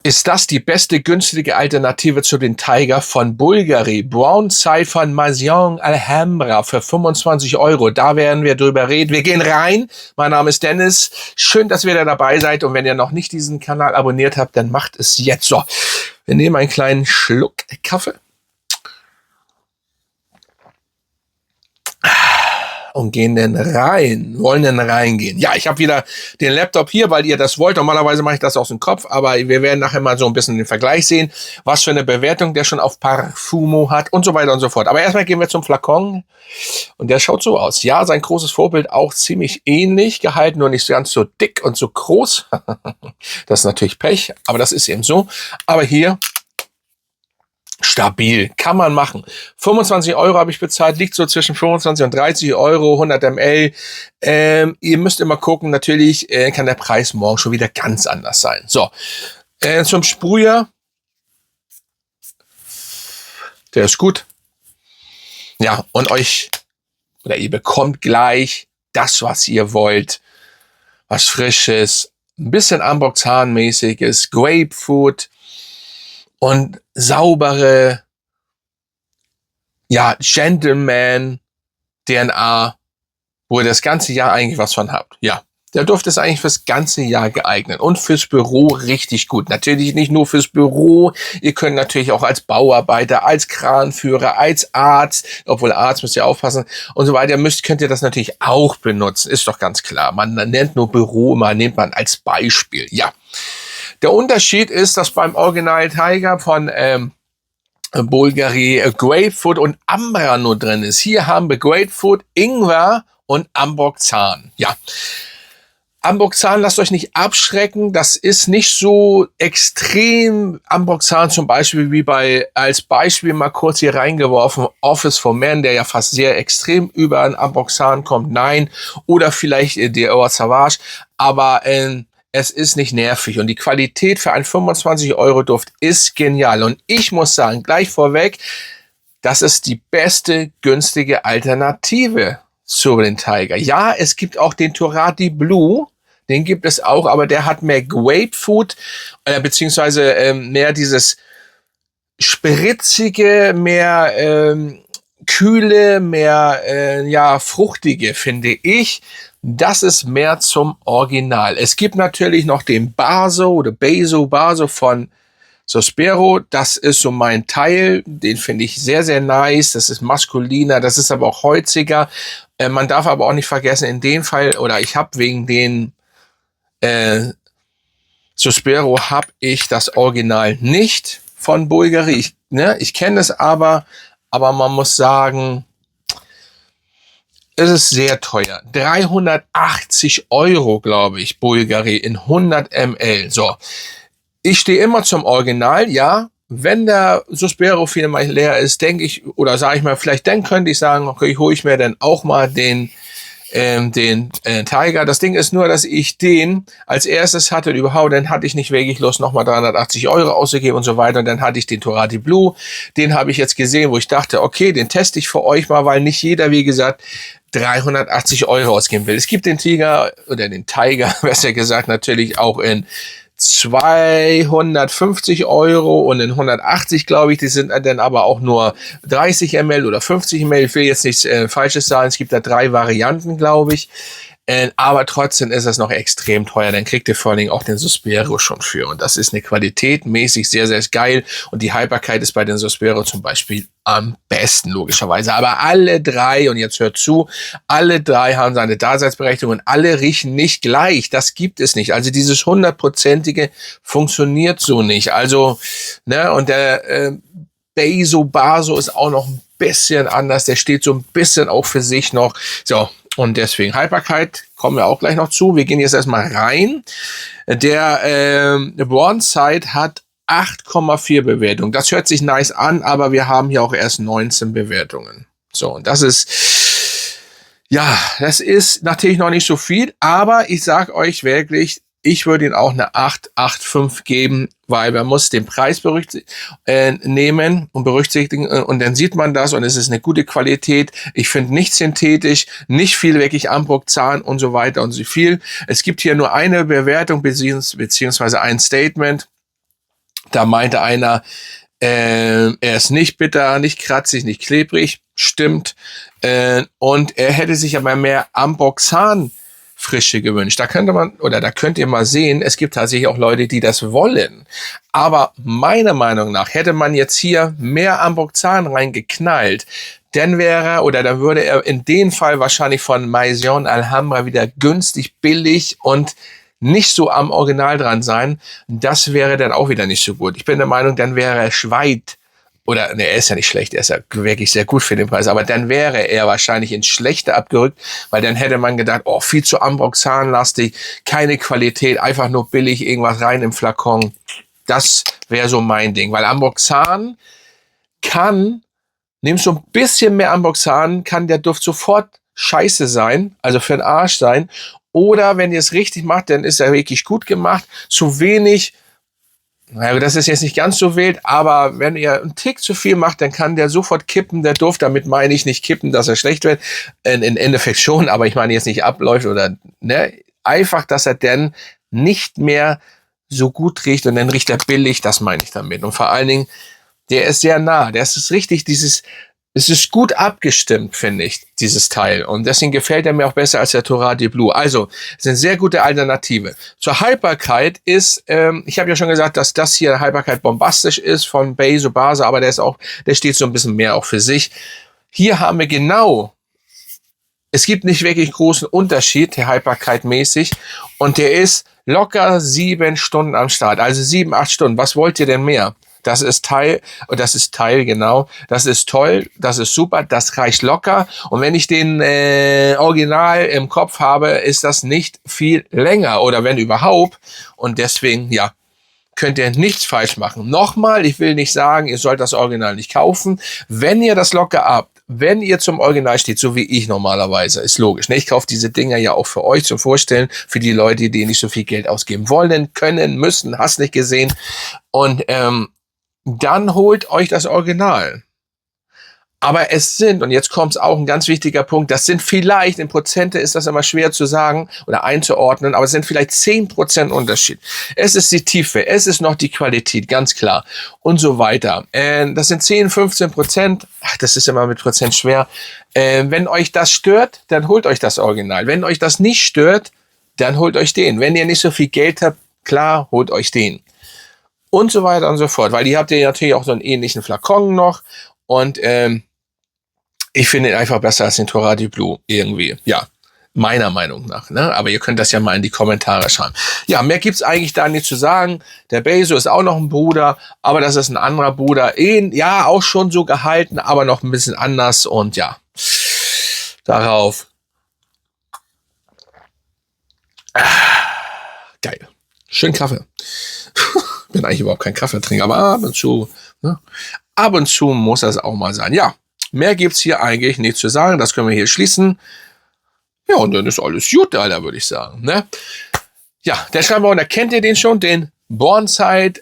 Ist das die beste günstige Alternative zu den Tiger von Bulgari? Brownside von Maison Alhambra für 25 Euro. Da werden wir drüber reden. Wir gehen rein. Mein Name ist Dennis. Schön, dass ihr da dabei seid. Und wenn ihr noch nicht diesen Kanal abonniert habt, dann macht es jetzt. So, wir nehmen einen kleinen Schluck Kaffee. Und gehen denn rein, wollen denn reingehen. Ja, ich habe wieder den Laptop hier, weil ihr das wollt. Normalerweise mache ich das aus dem Kopf, aber wir werden nachher mal so ein bisschen den Vergleich sehen, was für eine Bewertung der schon auf Parfumo hat und so weiter und so fort. Aber erstmal gehen wir zum Flakon und der schaut so aus. Ja, sein großes Vorbild auch ziemlich ähnlich gehalten, nur nicht ganz so dick und so groß. Das ist natürlich Pech, aber das ist eben so. Aber hier stabil, kann man machen. 25 Euro habe ich bezahlt, liegt so zwischen 25 und 30 Euro, 100 ml. Ihr müsst immer gucken, natürlich kann der Preis morgen schon wieder ganz anders sein. So, zum Sprüher. Der ist gut. Ja, und ihr bekommt gleich das, was ihr wollt. Was Frisches, ein bisschen Amboxan-mäßiges, Grapefruit und saubere, ja, Gentleman-DNA, wo ihr das ganze Jahr eigentlich was von habt. Ja, der Duft ist eigentlich fürs ganze Jahr geeignet und fürs Büro richtig gut. Natürlich nicht nur fürs Büro, ihr könnt natürlich auch als Bauarbeiter, als Kranführer, als Arzt, obwohl Arzt müsst ihr aufpassen und so weiter, könnt ihr das natürlich auch benutzen, ist doch ganz klar. Man nennt nur Büro immer, nimmt man als Beispiel, ja. Der Unterschied ist, dass beim Original Tiger von Bulgari Grapefruit und Ambra nur drin ist. Hier haben wir Grapefruit, Ingwer und Amboxan. Ja, Amboxan, lasst euch nicht abschrecken. Das ist nicht so extrem. Amboxan zum Beispiel wie als Beispiel mal kurz hier reingeworfen, Office for Men, der ja fast sehr extrem über ein Amboxan kommt. Nein, oder vielleicht der Eau Savage, aber es ist nicht nervig und die Qualität für einen 25 Euro Duft ist genial. Und ich muss sagen, gleich vorweg, das ist die beste günstige Alternative zu den Tiger. Ja, es gibt auch den Turati Blue, den gibt es auch, aber der hat mehr Grapefruit, beziehungsweise mehr dieses spritzige, mehr kühle, mehr fruchtige, finde ich. Das ist mehr zum Original. Es gibt natürlich noch den Baso von Sospero. Das ist so mein Teil. Den finde ich sehr, sehr nice. Das ist maskuliner. Das ist aber auch holziger. Man darf aber auch nicht vergessen, in dem Fall, oder ich habe wegen den Sospero habe ich das Original nicht von Bulgari. Ich kenne es aber man muss sagen, es ist sehr teuer. 380 Euro, glaube ich, Bulgari in 100 ml. So, ich stehe immer zum Original, ja. Wenn der Sospero viel mal leer ist, denke ich, oder sage ich mal, vielleicht dann könnte ich sagen, okay, hole ich mir dann auch mal den Tiger. Das Ding ist nur, dass ich den als erstes hatte und überhaupt, dann hatte ich nicht wirklich Lust, nochmal 380 Euro auszugeben und so weiter. Und dann hatte ich den Turati Blue. Den habe ich jetzt gesehen, wo ich dachte, okay, den teste ich für euch mal, weil nicht jeder, wie gesagt, 380 Euro ausgeben will. Es gibt den Tiger, besser gesagt, natürlich auch in 250 Euro und in 180, glaube ich. Die sind dann aber auch nur 30 ml oder 50 ml. Ich will jetzt nichts Falsches sagen. Es gibt da 3 Varianten, glaube ich. Aber trotzdem ist es noch extrem teuer. Dann kriegt ihr vor allen Dingen auch den Sospero schon für. Und das ist eine qualitätmäßig sehr, sehr geil. Und die Haltbarkeit ist bei den Sospero zum Beispiel am besten, logischerweise. Aber alle 3, und jetzt hört zu, alle 3 haben seine Daseinsberechtigung und alle riechen nicht gleich. Das gibt es nicht. Also dieses 100%ige funktioniert so nicht. Also, und der Baso ist auch noch ein bisschen anders. Der steht so ein bisschen auch für sich noch. So. Und deswegen Haltbarkeit kommen wir auch gleich noch zu. Wir gehen jetzt erstmal rein. Der Brownside hat 8,4 Bewertungen. Das hört sich nice an, aber wir haben hier auch erst 19 Bewertungen. So, und das ist natürlich noch nicht so viel, aber ich sag euch wirklich, ich würde ihn auch eine 8,85 geben, weil man muss den Preis nehmen und berücksichtigen und dann sieht man das und es ist eine gute Qualität. Ich finde nicht synthetisch, nicht viel wirklich Amboxan und so weiter und so viel. Es gibt hier nur eine Bewertung beziehungsweise ein Statement. Da meinte einer, er ist nicht bitter, nicht kratzig, nicht klebrig. Stimmt. Und er hätte sich aber mehr Ambroxan-Frische gewünscht. Da könnt ihr mal sehen, es gibt tatsächlich auch Leute, die das wollen. Aber meiner Meinung nach hätte man jetzt hier mehr Ambroxan reingeknallt, dann würde er in dem Fall wahrscheinlich von Maison Alhambra wieder günstig, billig und nicht so am Original dran sein. Das wäre dann auch wieder nicht so gut. Ich bin der Meinung, dann wäre Schweid, er ist ja nicht schlecht, er ist ja wirklich sehr gut für den Preis, aber dann wäre er wahrscheinlich ins Schlechte abgerückt, weil dann hätte man gedacht, oh, viel zu Ambroxan-lastig, keine Qualität, einfach nur billig, irgendwas rein im Flakon. Das wäre so mein Ding, weil Ambroxan nimmst du ein bisschen mehr Ambroxan, kann der Duft sofort scheiße sein, also für den Arsch sein. Oder wenn ihr es richtig macht, dann ist er wirklich gut gemacht. Zu wenig, das ist jetzt nicht ganz so wild, aber wenn ihr einen Tick zu viel macht, dann kann der sofort kippen, der Duft. Damit meine ich nicht kippen, dass er schlecht wird. In Endeffekt schon, aber ich meine jetzt nicht abläuft oder, einfach, dass er dann nicht mehr so gut riecht und dann riecht er billig, das meine ich damit. Und vor allen Dingen, der ist sehr nah. Das ist richtig, es ist gut abgestimmt, finde ich, dieses Teil. Und deswegen gefällt er mir auch besser als der Torati Blu. Also, es ist eine sehr gute Alternative. Zur Haltbarkeit ist, ich habe ja schon gesagt, dass das hier Haltbarkeit bombastisch ist von Bezo Barso, aber der steht so ein bisschen mehr auch für sich. Hier haben wir es gibt nicht wirklich großen Unterschied, der Haltbarkeit mäßig. Und der ist locker 7 Stunden am Start. Also 7, 8 Stunden. Was wollt ihr denn mehr? Das ist genau. Das ist toll, das ist super, das reicht locker. Und wenn ich den Original im Kopf habe, ist das nicht viel länger oder wenn überhaupt. Und deswegen, könnt ihr nichts falsch machen. Nochmal, ich will nicht sagen, ihr sollt das Original nicht kaufen. Wenn ihr das locker habt, wenn ihr zum Original steht, so wie ich normalerweise, ist logisch. Ich kaufe diese Dinger ja auch für euch zum Vorstellen, für die Leute, die nicht so viel Geld ausgeben wollen, können, müssen, hast nicht gesehen. Und dann holt euch das Original. Aber und jetzt kommt auch ein ganz wichtiger Punkt, das sind vielleicht, in Prozente ist das immer schwer zu sagen oder einzuordnen, aber es sind vielleicht 10% Unterschied. Es ist die Tiefe, es ist noch die Qualität, ganz klar. Und so weiter. Das sind 10, 15%. Das ist immer mit Prozent schwer. Wenn euch das stört, dann holt euch das Original. Wenn euch das nicht stört, dann holt euch den. Wenn ihr nicht so viel Geld habt, klar, holt euch den. Und so weiter und so fort. Weil die habt ihr natürlich auch so einen ähnlichen Flakon noch. Und ich finde ihn einfach besser als den Torati Blu irgendwie. Ja, meiner Meinung nach. Ne? Aber ihr könnt das ja mal in die Kommentare schreiben. Ja, mehr gibt's eigentlich da nicht zu sagen. Der Bezo ist auch noch ein Bruder, aber das ist ein anderer Bruder. Ja, auch schon so gehalten, aber noch ein bisschen anders. Und ja, darauf. Geil. Schön Kaffee. Bin eigentlich überhaupt kein Kaffeetrinker, aber ab und zu muss das auch mal sein. Ja, mehr gibt's hier eigentlich nicht zu sagen. Das können wir hier schließen. Ja, und dann ist alles gut, Alter, würde ich sagen. Ne? Ja, der schreibt mal, kennt ihr den schon? Den Bornzeit?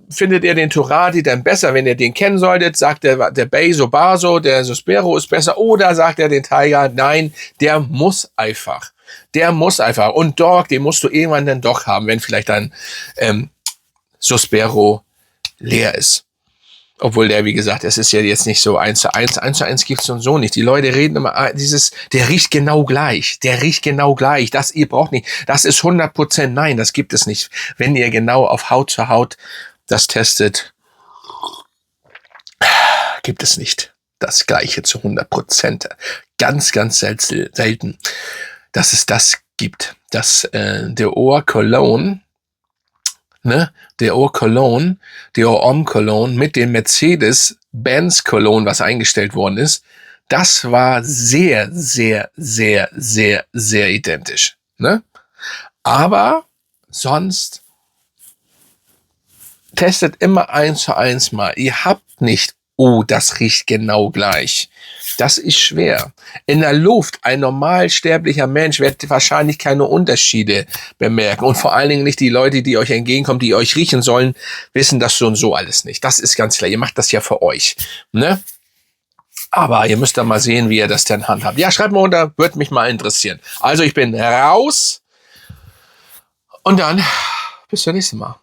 Findet ihr den Torati denn besser, wenn ihr den kennen solltet? Sagt der Bezo Barso, der Sospero ist besser? Oder sagt er den Tiger? Nein, der muss einfach. Der muss einfach. Und Dog, den musst du irgendwann dann doch haben, wenn vielleicht dann Sospero leer ist. Obwohl der, wie gesagt, es ist ja jetzt nicht so 1:1. 1:1 gibt's und so nicht. Die Leute reden immer, der riecht genau gleich. Der riecht genau gleich. Das ihr braucht nicht. Das ist 100%. Nein, das gibt es nicht. Wenn ihr genau auf Haut zu Haut das testet, gibt es nicht das Gleiche zu 100%. Ganz, ganz selten, dass es das gibt. Dass der Eau Cologne, der Eau Cologne, der Eau Homme Cologne mit dem Mercedes-Benz Cologne, was eingestellt worden ist, das war sehr, sehr, sehr, sehr, sehr identisch. Ne? Aber sonst testet immer 1:1 mal. Ihr habt nicht, oh, das riecht genau gleich. Das ist schwer. In der Luft, ein normalsterblicher Mensch wird wahrscheinlich keine Unterschiede bemerken. Und vor allen Dingen nicht die Leute, die euch entgegenkommen, die euch riechen sollen, wissen das so und so alles nicht. Das ist ganz klar. Ihr macht das ja für euch. Ne? Aber ihr müsst dann mal sehen, wie ihr das dann handhabt. Ja, schreibt mal unter, würde mich mal interessieren. Also ich bin raus. Und dann bis zum nächsten Mal.